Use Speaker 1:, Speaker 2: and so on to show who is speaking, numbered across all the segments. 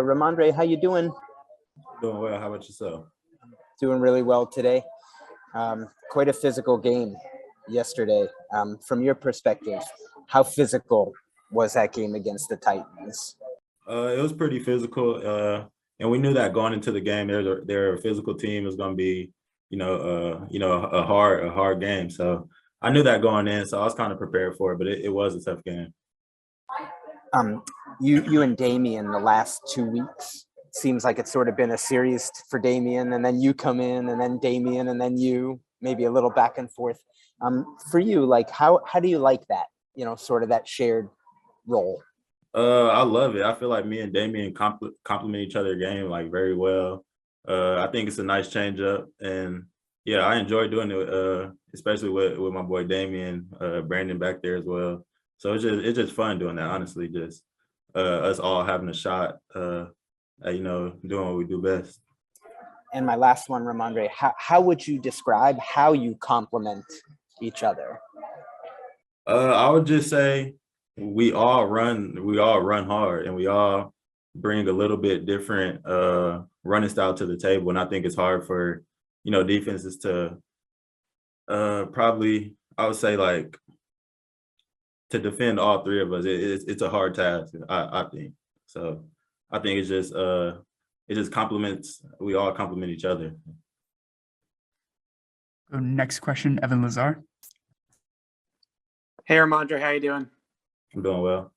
Speaker 1: Rhamondre, how you doing?
Speaker 2: Doing well. How about yourself?
Speaker 1: Doing really well today. Quite a physical game yesterday. From your perspective, how physical was that game against the Titans?
Speaker 2: It was pretty physical, and we knew that going into the game, they're a physical team. It was going to be, a hard game. So I knew that going in, so I was kind of prepared for it. But it was a tough game.
Speaker 1: You and Damian the last 2 weeks. Seems like it's sort of been a series for Damian, and then you come in, and then Damian, and then you, maybe a little back and forth. For you, like how do you like that? Sort of that shared role.
Speaker 2: I love it. I feel like me and Damian complement each other game like very well. I think it's a nice change up, and yeah, I enjoy doing it, especially with my boy Damian, Brandon back there as well. So it's just fun doing that. Honestly, just us all having a shot. Doing what we do best.
Speaker 1: And my last one, Rhamondre, how would you describe how you complement each other?
Speaker 2: I would just say we all run hard, and we all bring a little bit different running style to the table. And I think it's hard for defenses to probably, I would say, like, to defend all three of us. It's a hard task, I think. So I think it just complements. We all complement each other.
Speaker 3: Next question, Evan Lazar.
Speaker 4: Hey, Rhamondre, how you doing?
Speaker 2: I'm doing well.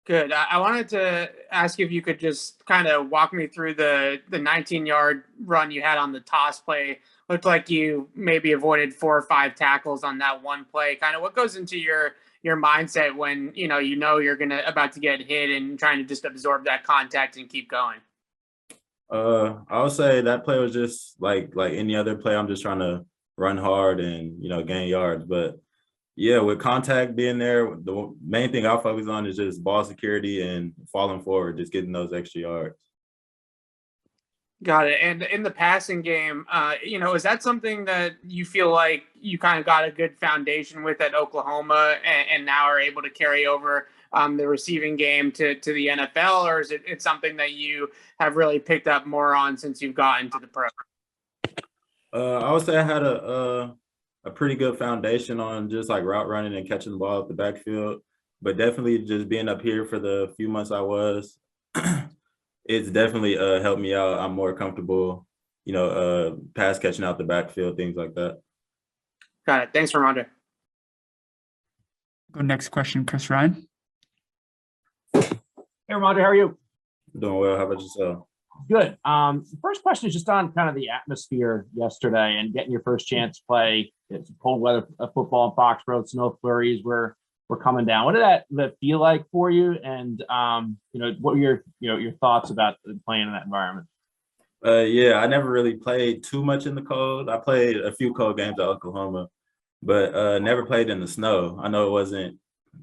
Speaker 4: Good. I wanted to ask you if you could just kind of walk me through the 19-yard run you had on the toss play. Looked like you maybe avoided 4 or 5 tackles on that one play. Kind of what goes into your mindset when you know you're about to get hit and trying to just absorb that contact and keep going?
Speaker 2: I would say that play was just like any other play. I'm just trying to run hard and gain yards. But yeah, with contact being there, the main thing I focus on is just ball security and falling forward, just getting those extra yards.
Speaker 4: Got it. And in the passing game, is that something that you feel like you kind of got a good foundation with at Oklahoma and now are able to carry over the receiving game to the NFL, or is it something that you have really picked up more on since you've gotten to the pro?
Speaker 2: I would say I had a pretty good foundation on just like route running and catching the ball at the backfield, but definitely just being up here for the few months I was, it's definitely helped me out. I'm more comfortable, pass catching out the backfield, things like that.
Speaker 4: Got it. Thanks, Rhamondre.
Speaker 3: Go next question, Chris Ryan.
Speaker 5: Hey, Rhamondre, how are you?
Speaker 2: Doing well. How about yourself?
Speaker 5: Good. The first question is just on kind of the atmosphere yesterday and getting your first chance to play. It's cold weather football in Foxborough, snow flurries were coming down. What did that feel like for you? And what were your thoughts about playing in that environment?
Speaker 2: Yeah, I never really played too much in the cold. I played a few cold games at Oklahoma, but never played in the snow. I know it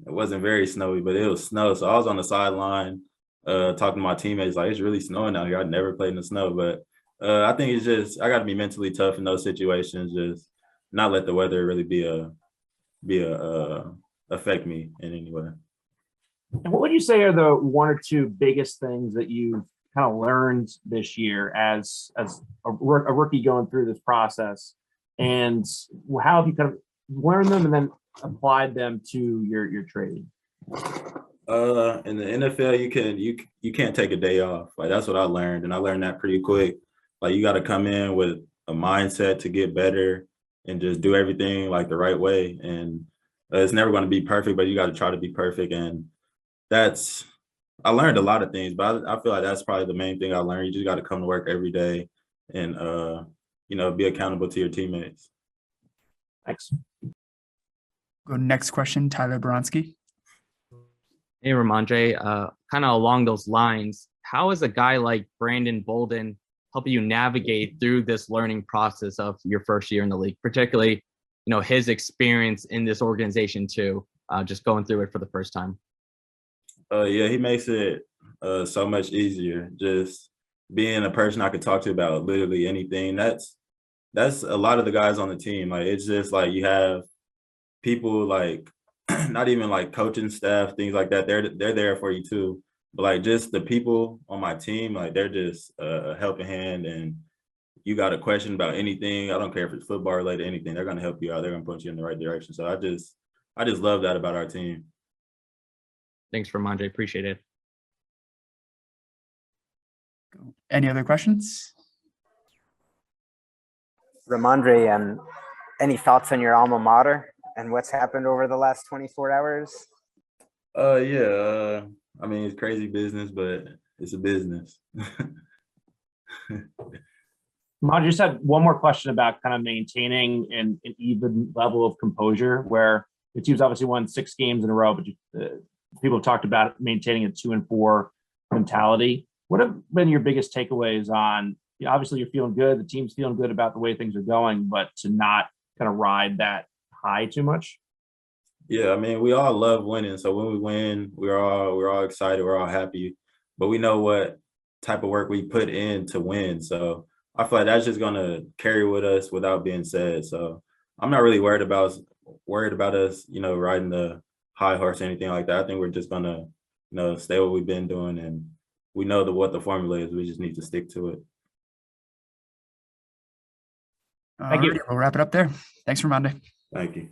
Speaker 2: wasn't very snowy, but it was snow. So I was on the sideline talking to my teammates, like, it's really snowing out here. I'd never played in the snow, but I think it's just, I got to be mentally tough in those situations, just not let the weather really affect me in any way.
Speaker 5: And what would you say are the 1 or 2 biggest things that you kind of learned this year as a rookie going through this process, and how have you kind of learned them and then applied them to your training?
Speaker 2: In the NFL, you can't take a day off. Like, that's what I learned, and I learned that pretty quick. Like, you got to come in with a mindset to get better and just do everything like the right way. And it's never going to be perfect, but you got to try to be perfect. And I learned a lot of things, but I feel like that's probably the main thing I learned. You just got to come to work every day and be accountable to your teammates.
Speaker 5: Thanks.
Speaker 3: Go next question, Tyler Bronski.
Speaker 6: Hey, Rhamondre, kind of along those lines, how is a guy like Brandon Bolden helping you navigate through this learning process of your first year in the league, particularly, his experience in this organization too, just going through it for the first time?
Speaker 2: Yeah, he makes it so much easier. Just being a person I could talk to about literally anything. That's a lot of the guys on the team. Like, it's just like you have people like not even like coaching staff, things like that. They're there for you too. But like just the people on my team, like they're just a helping hand. And you got a question about anything, I don't care if it's football related, anything, they're gonna help you out. They're gonna put you in the right direction. So I just love that about our team.
Speaker 6: Thanks, Rhamondre. Appreciate it.
Speaker 3: Any other questions?
Speaker 1: Rhamondre, any thoughts on your alma mater and what's happened over the last 24 hours?
Speaker 2: Yeah. I mean, it's crazy business, but it's a business.
Speaker 5: I just had one more question about kind of maintaining an even level of composure, where the team's obviously won 6 games in a row, but people have talked about maintaining a 2-4 mentality. What have been your biggest takeaways on, obviously you're feeling good, the team's feeling good about the way things are going, but to not kind of ride that high too much?
Speaker 2: Yeah, I mean, we all love winning. So when we win, we're all excited, we're all happy, but we know what type of work we put in to win. So I feel like that's just gonna carry with us without being said. So I'm not really worried about us, riding the high horse or anything like that. I think we're just gonna, stay what we've been doing, and we know what the formula is. We just need to stick to it.
Speaker 5: Thank you.
Speaker 3: All right, we'll wrap it up there. Thanks, Rhamondre.
Speaker 2: Thank you.